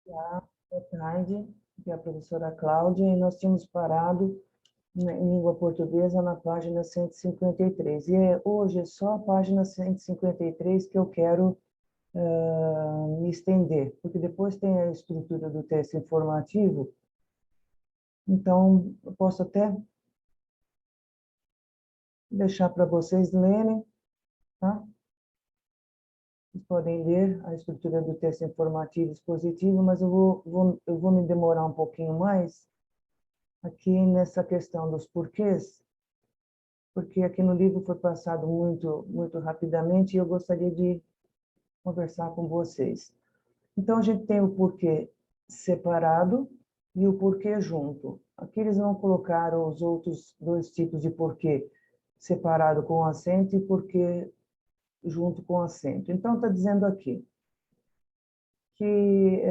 Boa tarde, aqui é a professora Cláudia, e nós tínhamos parado em língua portuguesa na página 153. Hoje é só a página 153 que eu quero me estender, porque depois tem a estrutura do texto informativo, então eu posso até deixar para vocês lerem, tá? Vocês podem ler a estrutura do texto informativo expositivo, mas eu vou me demorar um pouquinho mais aqui nessa questão dos porquês, porque aqui no livro foi passado muito rapidamente e eu gostaria de conversar com vocês. Então, a gente tem o porquê separado e o porquê junto. Aqui eles não colocaram os outros dois tipos de porquê, separado com acento e porquê junto com acento. Então, está dizendo aqui que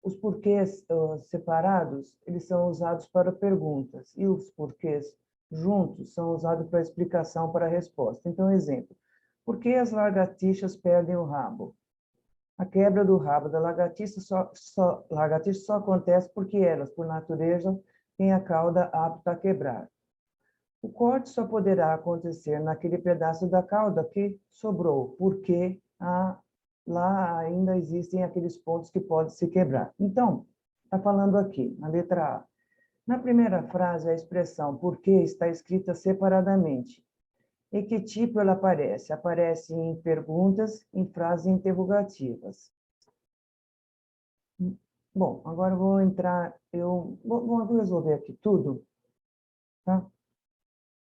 os porquês separados, eles são usados para perguntas, e os porquês juntos são usados para explicação para a resposta. Então, exemplo, por que as lagartixas perdem o rabo? A quebra do rabo da lagartixa só acontece porque elas, por natureza, têm a cauda apta a quebrar. O corte só poderá acontecer naquele pedaço da cauda que sobrou, porque lá ainda existem aqueles pontos que podem se quebrar. Então, está falando aqui, na letra A. Na primeira frase, a expressão porque está escrita separadamente. E que tipo ela aparece? Aparece em perguntas, em frases interrogativas. Bom, agora eu vou entrar, eu vou resolver aqui tudo, tá?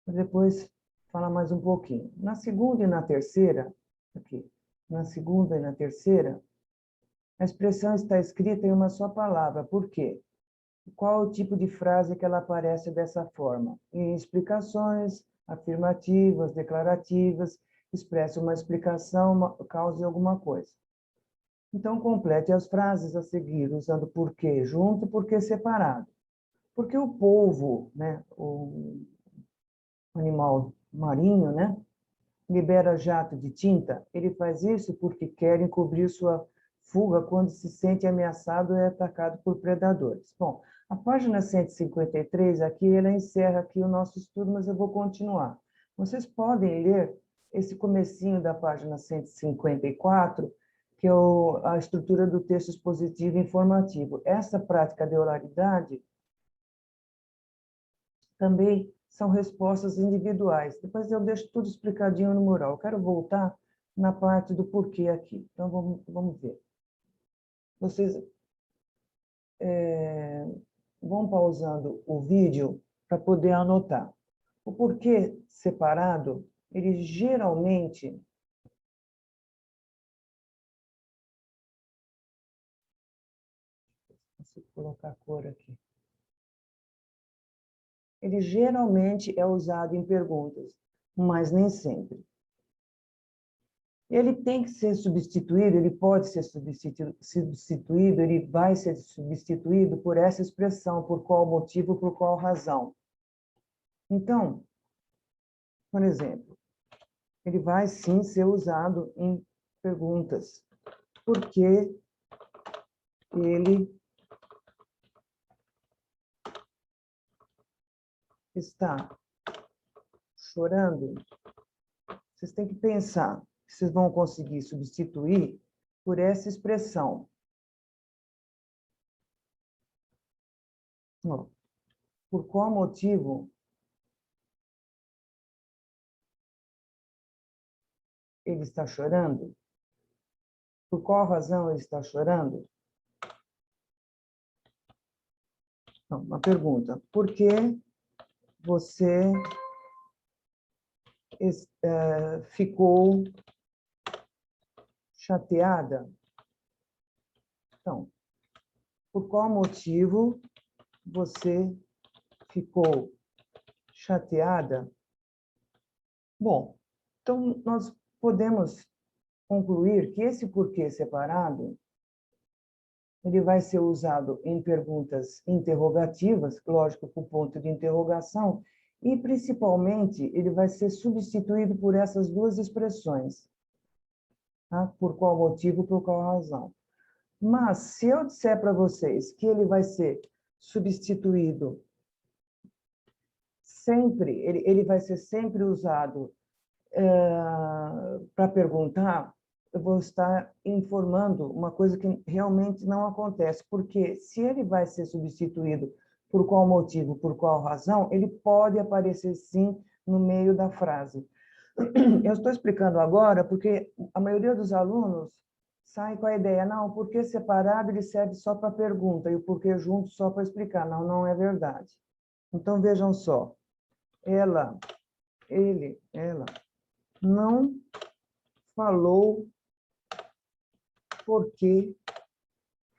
Depois falar mais um pouquinho. Na segunda e na terceira, aqui, na segunda e na terceira, a expressão está escrita em uma só palavra. Por quê? Qual o tipo de frase que ela aparece dessa forma? Em explicações, afirmativas, declarativas, expressa uma explicação, uma causa de alguma coisa. Então, complete as frases a seguir, usando porquê junto, porquê separado. Porque o polvo, né, o animal marinho, né, libera jato de tinta, ele faz isso porque quer encobrir sua fuga quando se sente ameaçado e atacado por predadores. Bom, a página 153 aqui, ela encerra aqui o nosso estudo, mas eu vou continuar. Vocês podem ler esse comecinho da página 154, que é a estrutura do texto expositivo e informativo. Essa prática de oralidade também são respostas individuais. Depois eu deixo tudo explicadinho no mural. Eu quero voltar na parte do porquê aqui. Então, vamos ver. Vocês vão pausando o vídeo para poder anotar. O porquê separado, ele geralmente... Deixa eu colocar a cor aqui. Ele geralmente é usado em perguntas, mas nem sempre. Ele tem que ser substituído, ele pode ser substituído, ele vai ser substituído por essa expressão, por qual motivo, por qual razão. Então, por exemplo, ele vai sim ser usado em perguntas. Por que ele está chorando? Vocês têm que pensar que vocês vão conseguir substituir por essa expressão. Por qual motivo ele está chorando? Por qual razão ele está chorando? Não, uma pergunta. Por que você ficou chateada? Então, por qual motivo você ficou chateada? Bom, então nós podemos concluir que esse porquê separado ele vai ser usado em perguntas interrogativas, lógico, com ponto de interrogação, e principalmente ele vai ser substituído por essas duas expressões. Tá? Por qual motivo, por qual razão. Mas, se eu disser para vocês que ele vai ser substituído sempre, ele vai ser sempre usado para perguntar, eu vou estar informando uma coisa que realmente não acontece, porque se ele vai ser substituído por qual motivo, por qual razão, ele pode aparecer sim no meio da frase. Eu estou explicando agora porque a maioria dos alunos sai com a ideia, não, o porquê separado ele serve só para pergunta e o porquê junto só para explicar. Não, não é verdade. Então, vejam só. Ela, ele, ela não falou porque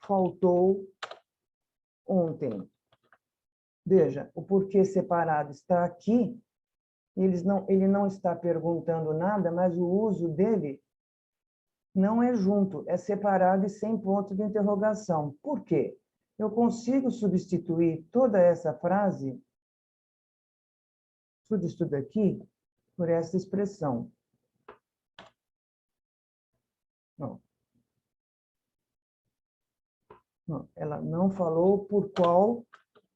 faltou ontem. Veja, o porquê separado está aqui, ele não está perguntando nada, mas o uso dele não é junto, é separado e sem ponto de interrogação. Por quê? Eu consigo substituir toda essa frase, tudo isso daqui, por essa expressão. Não. Não, ela não falou por qual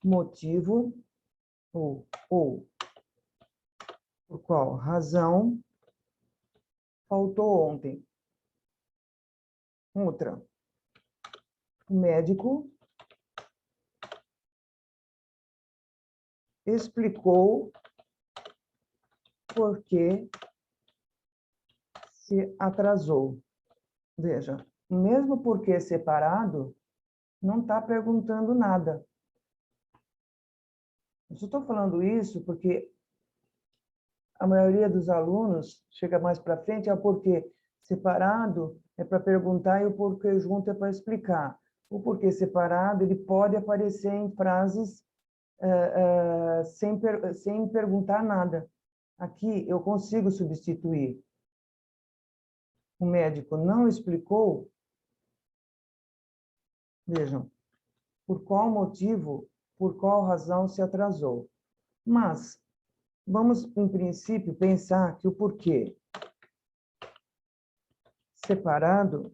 motivo ou por qual razão faltou ontem. Outra. O médico explicou por que se atrasou. Veja, mesmo porque separado, não está perguntando nada. Eu só estou falando isso porque a maioria dos alunos chega mais para frente, é o porquê separado é para perguntar e o porquê junto é para explicar. O porquê separado ele pode aparecer em frases sem perguntar nada. Aqui eu consigo substituir. O médico não explicou, vejam, por qual motivo, por qual razão se atrasou. Mas vamos, em princípio, pensar que o porquê separado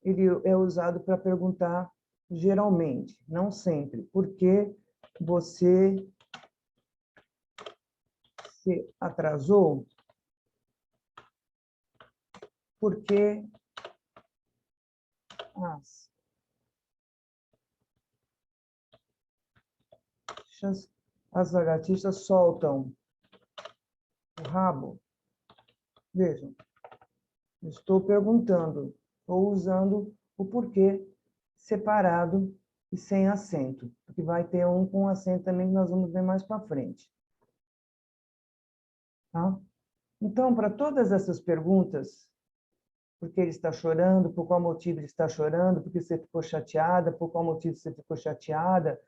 ele é usado para perguntar geralmente, não sempre. Por que você se atrasou? Por que as lagartixas soltam o rabo? Vejam, estou perguntando, ou usando o porquê separado e sem acento, porque vai ter um com acento também que nós vamos ver mais para frente. Tá? Então, para todas essas perguntas, por que ele está chorando, por qual motivo ele está chorando, por que você ficou chateada, por qual motivo você ficou chateada,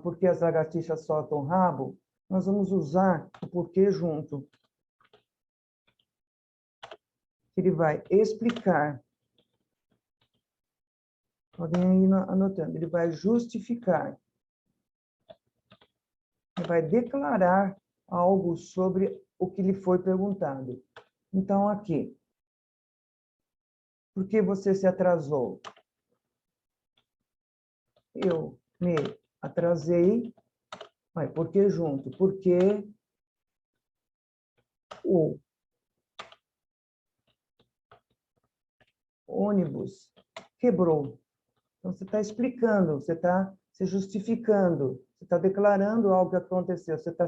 por que as lagartixas soltam o rabo, nós vamos usar o porquê junto. Ele vai explicar. Podem ir anotando. Ele vai justificar. Ele vai declarar algo sobre o que lhe foi perguntado. Então, aqui. Por que você se atrasou? Eu me atrasei. Mas por que junto? Porque o ônibus quebrou. Então, você está explicando, você está se justificando, você está declarando algo que aconteceu, você está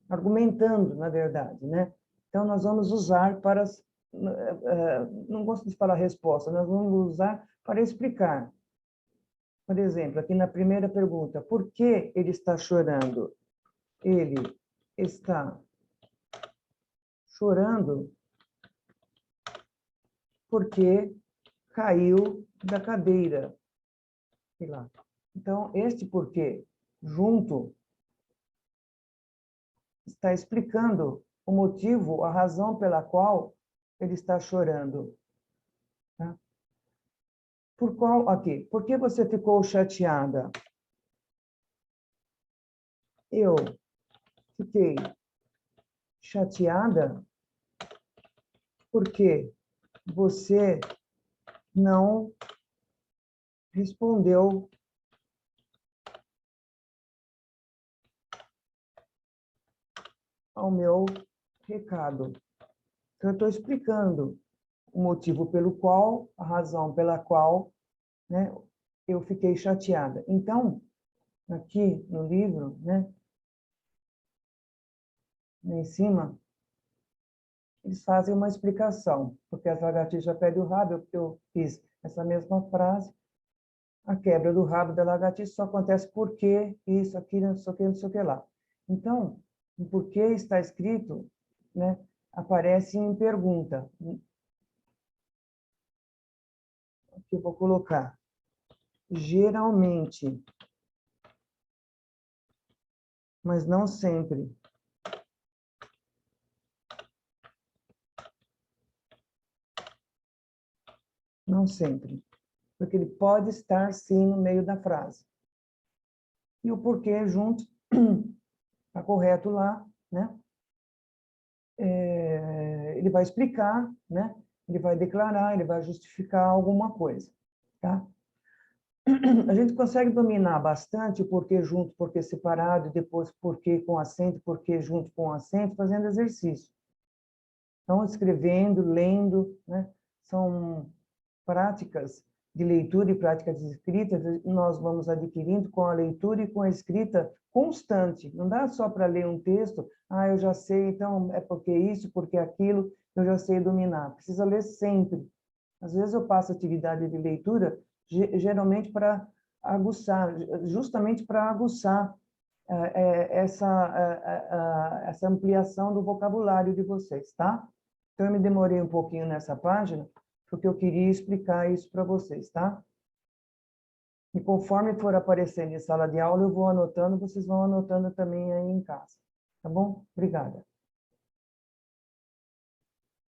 argumentando, na verdade, né? Então, nós vamos usar para... não gosto de falar resposta, nós vamos usar para explicar. Por exemplo, aqui na primeira pergunta, por que ele está chorando? Ele está chorando porque caiu da cadeira. Sei lá. Então, este porquê, junto, está explicando o motivo, a razão pela qual ele está chorando. Tá? Por qual, aqui, por que você ficou chateada? Eu fiquei chateada porque você não respondeu ao meu recado. Então, eu estou explicando o motivo pelo qual, a razão pela qual, né, eu fiquei chateada. Então, aqui no livro, né, em cima, eles fazem uma explicação, porque as lagartixas pedem o rabo, eu fiz essa mesma frase, a quebra do rabo da lagartixa só acontece porque isso, aquilo, não sei o que, não sei o que lá. Então, o porquê está escrito, né, aparece em pergunta. Aqui eu vou colocar. Geralmente, mas não sempre. Não sempre. Porque ele pode estar, sim, no meio da frase. E o porquê junto está correto lá, né? Ele vai explicar, né? Ele vai declarar, ele vai justificar alguma coisa, tá? A gente consegue dominar bastante o porquê junto, porquê separado, e depois porquê com acento, porquê junto com acento, fazendo exercício. Então, escrevendo, lendo, né? São práticas de leitura e práticas de escrita, nós vamos adquirindo com a leitura e com a escrita constante. Não dá só para ler um texto, eu já sei, então é porque isso, porque aquilo, eu já sei dominar. Precisa ler sempre. Às vezes eu passo atividade de leitura, geralmente para aguçar, justamente para aguçar essa ampliação do vocabulário de vocês, tá? Então, eu me demorei um pouquinho nessa página, porque eu queria explicar isso para vocês, tá? E conforme for aparecendo em sala de aula, eu vou anotando, vocês vão anotando também aí em casa. Tá bom? Obrigada.